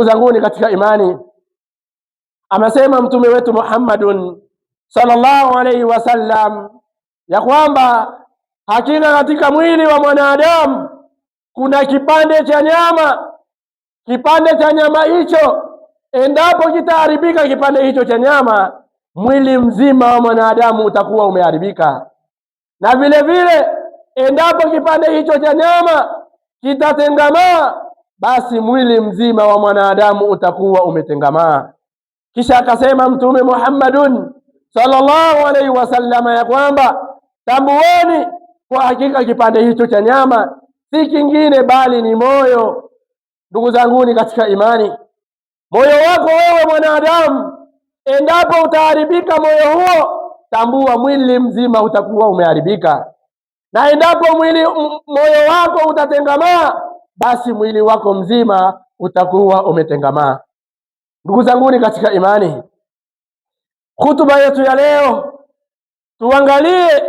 Zanguni katika imani, amesema mtume wetu Muhammadun sallallahu alaihi wasallam ya kwamba hakika katika mwili wa mwanadamu kuna kipande cha nyama. Kipande cha nyama hicho endapo kitaharibika, kipande hicho cha nyama, mwili mzima wa mwanadamu utakuwa umeharibika. Na vile vile endapo kipande hicho cha nyama kitatengamaa, basi mwili mzima wa mwanadamu utakuwa umetengamaa. Kisha akasema mtume Muhammadun sallallahu alaihi wasallam ya kwamba tambueni, kwa hakika kipande hicho cha nyama si kingine bali ni moyo. Ndugu zanguni katika imani, moyo wako wewe mwanadamu, endapo utaharibika moyo huo, tambua mwili mzima utakuwa umeharibika. Na endapo moyo wako utatengamaa, basi mwili wako mzima utakuwa umetengamaa. Ndugu zanguni katika imani, hutuba yetu ya leo tuangalie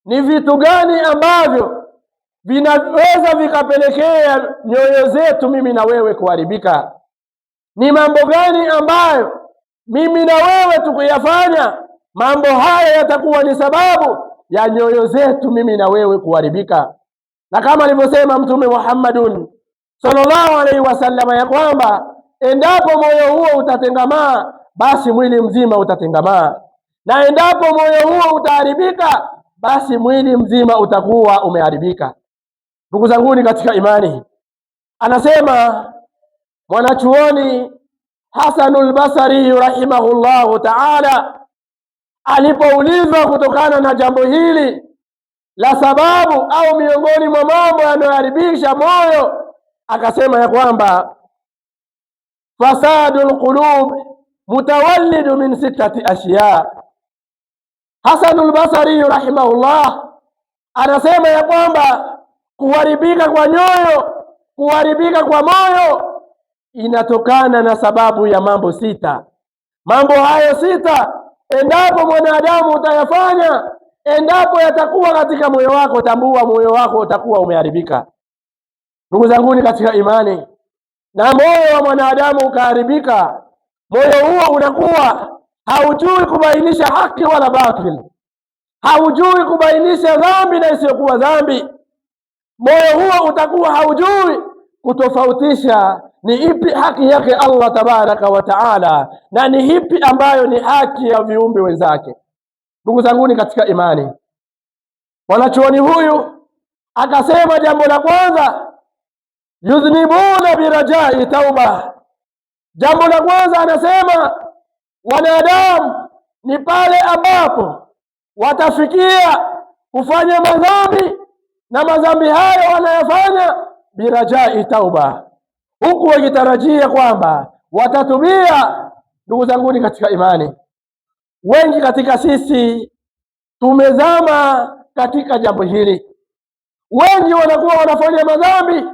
ni vitu gani ambavyo vinaweza vikapelekea nyoyo zetu mimi na wewe kuharibika. Ni mambo gani ambayo mimi na wewe tukiyafanya, mambo haya yatakuwa ni sababu ya nyoyo zetu mimi na wewe kuharibika. Na kama alivyosema mtume Muhammadun sallallahu alaihi wasallam ya kwamba endapo moyo huo utatengamaa, basi mwili mzima utatengamaa, na endapo moyo huo utaharibika, basi mwili mzima utakuwa umeharibika. Ndugu zanguni katika imani, anasema mwanachuoni Hasanul Basri rahimahullahu ta'ala, alipoulizwa kutokana na jambo hili la sababu au miongoni mwa mambo yanayoharibisha moyo, akasema ya kwamba fasadul qulub mutawallidu min sittati ashiya. Hasanul Basri rahimahullah anasema ya kwamba kuharibika kwa nyoyo, kuharibika kwa moyo inatokana na sababu ya mambo sita. Mambo hayo sita endapo mwanadamu utayafanya, endapo yatakuwa katika moyo wako, tambua moyo wako utakuwa umeharibika. Ndugu zanguni katika imani, na moyo wa mwanadamu ukaharibika, moyo huo unakuwa haujui kubainisha haki wala batili, haujui kubainisha dhambi na isiyokuwa dhambi. Moyo huo utakuwa haujui kutofautisha ni ipi haki yake Allah tabaraka wa taala na ni ipi ambayo ni haki ya viumbe wenzake. Ndugu zanguni katika imani, mwanachuoni huyu akasema jambo la kwanza, yudhnibuna birajai tauba. Jambo la kwanza anasema wanadamu ni pale ambapo watafikia kufanya madhambi, na madhambi hayo wanayofanya birajai tauba, huku wakitarajia kwamba watatubia. Ndugu zanguni katika imani, wengi katika sisi tumezama katika jambo hili. Wengi wanakuwa wanafanya madhambi,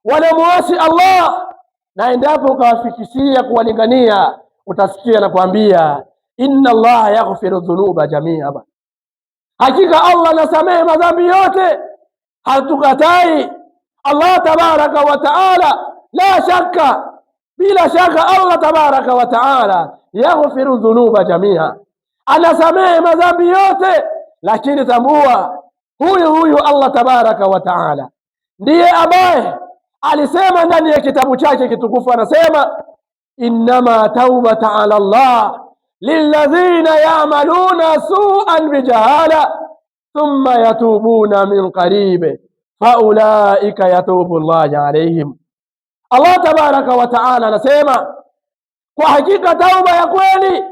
wanamuasi Allah, na endapo ukawafikishia kuwalingania, utasikia na kuambia inna Allah yaghfiru dhunuba jamia, hakika Allah anasamehe madhambi yote. Hatukatai Allah tabaraka wa taala, la shaka, bila shaka Allah tabaraka wa taala yaghfiru dhunuba jamia, anasamehe madhambi yote. Lakini tambua huyu Allah tabaraka wa taala ndiye ambaye alisema ndani ya kitabu chake kitukufu, anasema innama taubata ala Allah lilladhina ya'maluna su'an bijahala thumma yatubuna min qarib faulaika yatubu Allah alayhim. Allah tabaraka wa taala anasema kwa hakika tauba ya kweli,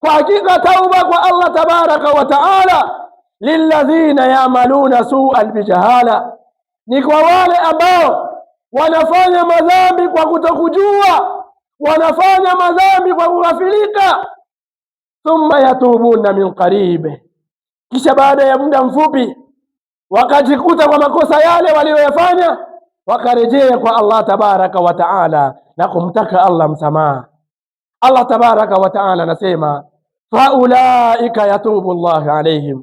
kwa hakika tauba kwa Allah tabaraka wa taala lilladhina ya'maluna su'an bijahala, ni kwa wale ambao wanafanya madhambi kwa kutokujua, wanafanya madhambi kwa kughafilika. Thumma yatubuna min qarib, kisha baada ya muda mfupi wakajikuta kwa makosa yale walioyafanya, wakarejea kwa Allah tabaraka wa taala na kumtaka Allah msamaha. Allah tabaraka wa taala anasema faulaika yatubu Allah alayhim,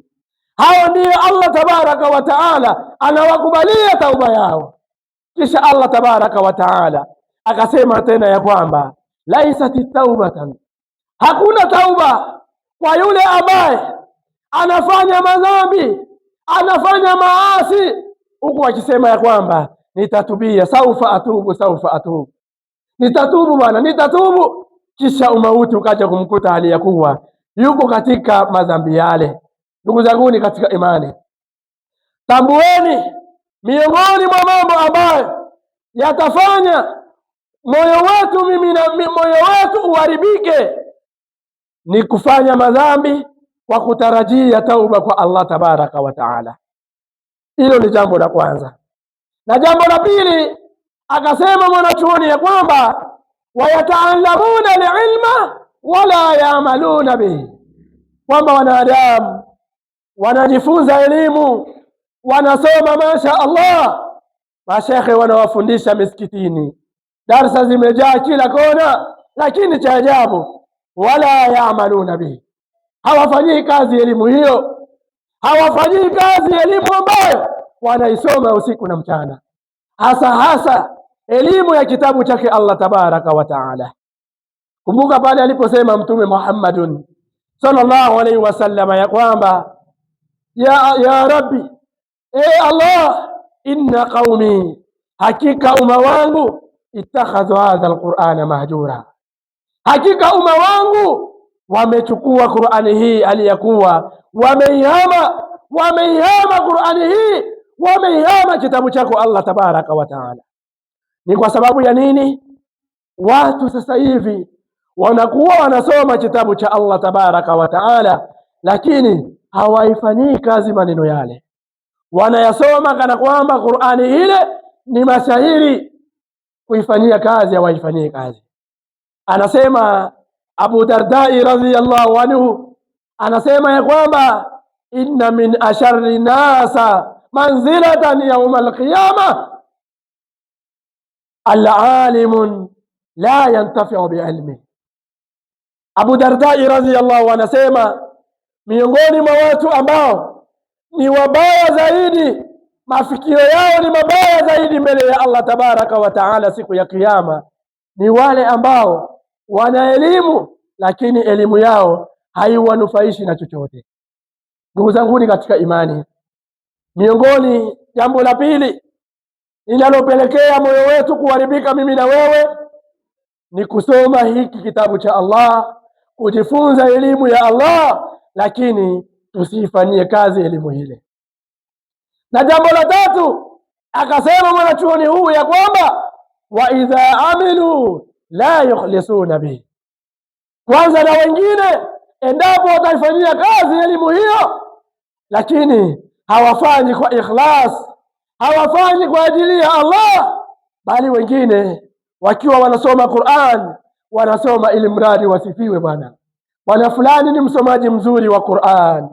hao ndio Allah tabaraka wa taala anawakubalia tauba yao. Kisha Allah tabaraka wa taala akasema tena ya kwamba laisati taubatan, hakuna tauba kwa yule ambaye anafanya madhambi, anafanya maasi, huku akisema ya kwamba nitatubia, saufa atubu, nitatubu bwana, nitatubu, kisha umauti ukaja kumkuta hali ya kuwa yuko katika madhambi yale. Ndugu zanguni katika imani, tambueni miongoni mwa mambo ambayo yatafanya moyo wetu uharibike ni kufanya madhambi kwa kutarajia tauba kwa Allah tabaraka wa taala. Hilo ni jambo la kwanza. Na jambo la pili, akasema mwanachuoni ya kwamba wayataallamuna alilma wala yaamaluna bihi, kwamba wanadamu wanajifunza elimu, wanasoma masha Allah, mashekhe wanawafundisha misikitini, darsa zimejaa kila kona, lakini cha ajabu wala yaamaluna bihi, hawafanyii kazi elimu hiyo, hawafanyii kazi elimu ambayo wanaisoma usiku na mchana, hasa elimu ya kitabu chake Allah tabaraka wa taala. Kumbuka pale aliposema Mtume Muhammadun sallallahu alaihi wasallam ya kwamba ya Rabbi, Allah, inna qaumi, hakika umma wangu, ittakhadhu hadha alqur'ana mahjura, hakika umma wangu wamechukua Qur'ani hii aliyakuwa wameihama Qur'ani hii, wameihama kitabu chako Allah tabaraka wa taala. Ni kwa sababu ya nini? Watu sasa hivi wanakuwa wanasoma kitabu cha Allah tabaraka wa taala, lakini hawaifanyii kazi maneno yale. Wanayasoma kana kwamba Qur'ani ile ni mashairi, kuifanyia kazi hawaifanyii kazi. Anasema Abu Dardai radhiyallahu anhu, anasema ya kwamba inna min asharri nasa manzilatan yawm alqiyama alalimun la yantafi'u biilmi. Abu Dardai radhiyallahu anasema miongoni mwa watu ambao ni wabaya zaidi, mafikio yao ni mabaya zaidi mbele ya Allah tabaraka wa taala siku ya kiyama, ni wale ambao wana elimu lakini elimu yao haiwanufaishi na chochote. Ndugu zanguni katika imani, miongoni jambo la pili linalopelekea moyo wetu kuharibika mimi na wewe ni kusoma hiki kitabu cha Allah, kujifunza elimu ya Allah, lakini tusifanyie kazi elimu ile. Na jambo la tatu, akasema mwanachuoni huu ya kwamba wa idha amilu la yukhlisuna bihi, kwanza na wengine endapo wataifanyia kazi elimu hiyo, lakini hawafanyi kwa ikhlas, hawafanyi kwa ajili ya Allah, bali wengine wakiwa wanasoma Qur'an wanasoma ili mradi wasifiwe, bwana fulani ni msomaji mzuri wa Qur'an.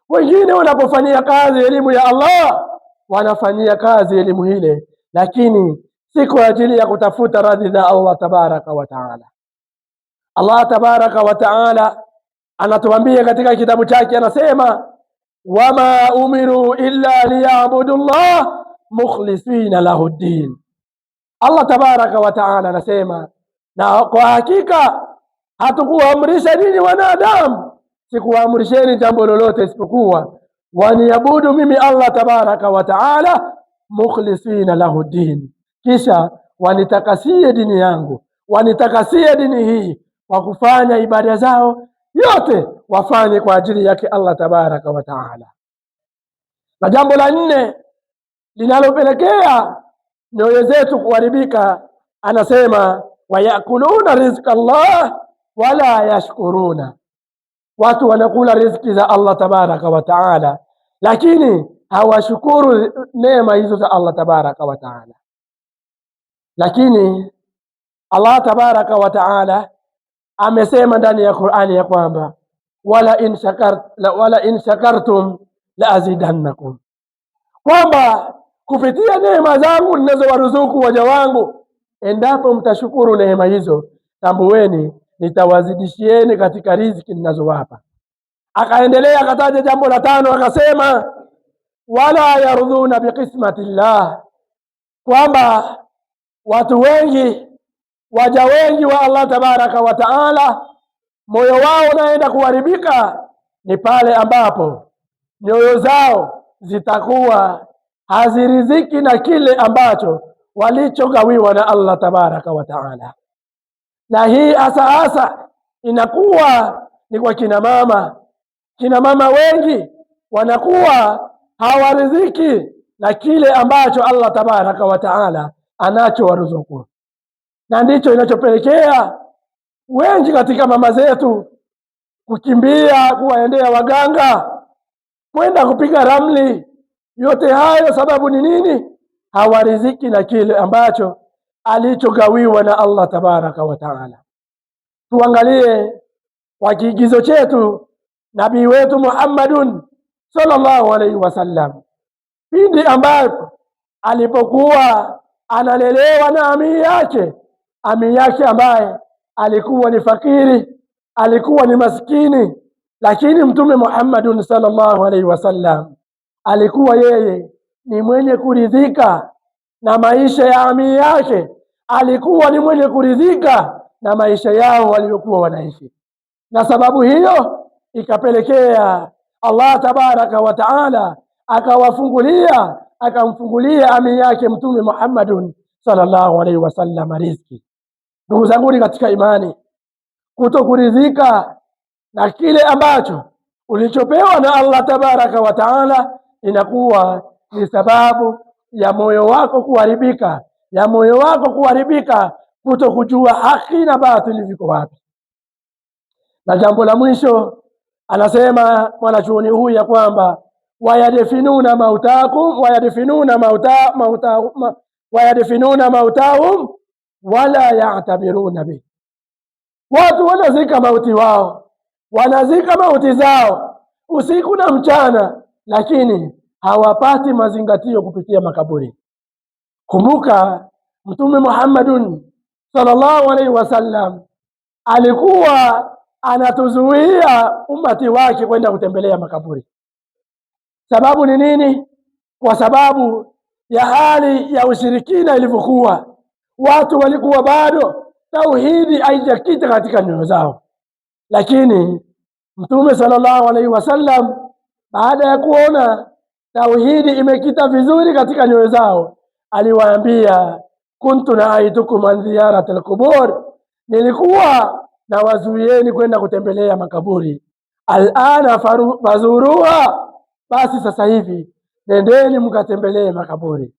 Wengine wanapofanyia kazi elimu ya Allah wanafanyia kazi elimu ile, lakini si kwa ajili ya kutafuta radhi za Allah tabaraka wa taala. Allah tabaraka wa taala anatuambia katika kitabu chake, anasema wama umiru illa liyabudu Allah mukhlisina lahu ddin. Allah tabaraka wa taala anasema, na kwa hakika hatukuamrisha nini wanadamu, sikuamrisheni jambo lolote isipokuwa waniabudu mimi Allah tabaraka wa taala mukhlisina lahu ddin, kisha wanitakasie dini yangu, wanitakasie dini hii kwa kufanya ibada zao yote wafanye kwa ajili yake Allah tabaraka wa taala. Na jambo la nne linalopelekea nyoyo zetu kuharibika, anasema wayakuluna rizqa Allah wala yashkuruna, watu wanakula riziki za Allah tabaraka wa taala lakini hawashukuru neema hizo za Allah tabaraka wa taala. Lakini Allah tabaraka wa taala amesema ndani ya Qur'ani ya kwamba wala in shakartum la azidannakum, kwamba kupitia neema zangu ninazowaruzuku waja wangu, endapo mtashukuru neema hizo, tambueni nitawazidishieni katika riziki ninazowapa. Akaendelea akataja jambo la tano, akasema wala yardhuna biqismatillah, kwamba watu wengi waja wengi wa Allah tabaraka wa taala moyo wao unaenda kuharibika ni pale ambapo nyoyo zao zitakuwa haziridhiki na kile ambacho walichogawiwa na Allah tabaraka wa taala. Na hii hasa inakuwa ni kwa kina mama. Kina mama wengi wanakuwa hawaridhiki na kile ambacho Allah tabaraka wa taala anachowaruzuku, na ndicho inachopelekea wengi katika mama zetu kukimbia kuwaendea waganga, kwenda kupiga ramli. Yote hayo sababu ni nini? Hawaridhiki na kile ambacho alichogawiwa na Allah tabaraka wa taala. Tuangalie kwa kiigizo chetu nabii wetu Muhammadun sallallahu alaihi wasallam, pindi ambapo alipokuwa analelewa na ami yake ambaye alikuwa ni fakiri, alikuwa ni maskini, lakini Mtume Muhammadun sallallahu alaihi wasallam alikuwa yeye ni mwenye kuridhika na maisha ya ami yake, alikuwa ni mwenye kuridhika na maisha yao waliokuwa wanaishi. Na sababu hiyo ikapelekea Allah tabaraka wa taala akamfungulia ami yake Mtume Muhammadun sallallahu alaihi wasallam riziki. Ndugu zangu katika imani, kutokuridhika na kile ambacho ulichopewa na Allah tabaraka wa taala inakuwa ni sababu ya moyo wako kuharibika, kutokujua haki na batili viko wapi. Na jambo la mwisho anasema mwanachuoni huyu ya kwamba wayadfinuna mautahum wala ya'tabiruna bi. Watu wanazika mauti wao, wanazika mauti zao usiku na mchana, lakini hawapati mazingatio kupitia makaburi. Kumbuka Mtume Muhammadun sallallahu alaihi wasallam alikuwa anatuzuia umati wake kwenda kutembelea makaburi. Sababu ni nini? Kwa sababu ya hali ya ushirikina ilivyokuwa, watu walikuwa bado tauhidi haijakita katika nyoyo zao. Lakini Mtume sallallahu alaihi wasallam baada ya kuona tauhidi imekita vizuri katika nyoyo zao, aliwaambia kuntu naaitukum an ziyarati alqubur, nilikuwa na wazuieni kwenda kutembelea makaburi. Alana fazuruha, basi sasa hivi nendeni mkatembelee makaburi.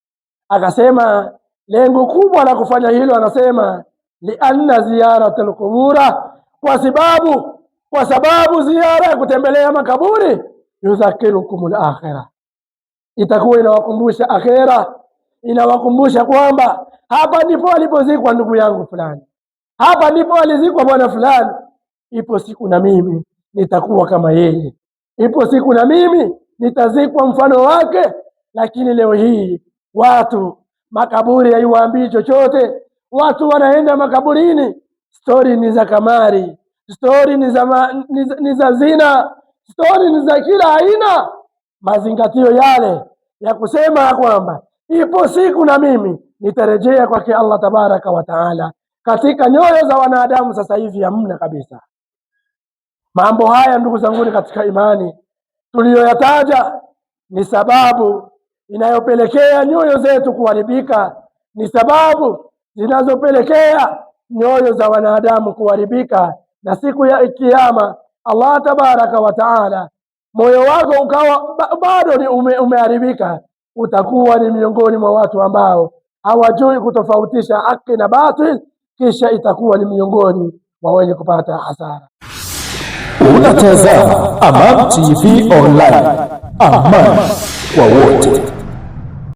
Akasema lengo kubwa la kufanya hilo, anasema lianna ziyarata alqubura, kwa sababu ziara ya kutembelea makaburi yudhakirukum alakhirah, itakuwa inawakumbusha akhera, inawakumbusha kwamba hapa ndipo alipozikwa ndugu yangu fulani, hapa ndipo alizikwa bwana fulani, ipo siku na mimi nitakuwa kama yeye, ipo siku na mimi nitazikwa mfano wake. Lakini leo hii watu makaburi haiwaambii chochote, watu wanaenda makaburini, stori ni za kamari, stori ni za zina, stori ni za kila aina. Mazingatio yale ya kusema kwamba ipo siku na mimi nitarejea kwake Allah tabaraka wa taala, katika nyoyo za wanadamu sasa hivi hamna kabisa. Mambo haya ndugu zangu katika imani tuliyoyataja ni sababu inayopelekea nyoyo zetu kuharibika, ni sababu zinazopelekea nyoyo za wanadamu kuharibika, na siku ya Kiyama Allah tabaraka wa taala moyo wako ukawa bado ni umeharibika, utakuwa ni miongoni mwa watu ambao hawajui kutofautisha haki na batil, kisha itakuwa ni miongoni mwa wenye kupata hasara. Unatazama Amani TV Online, amani kwa wote.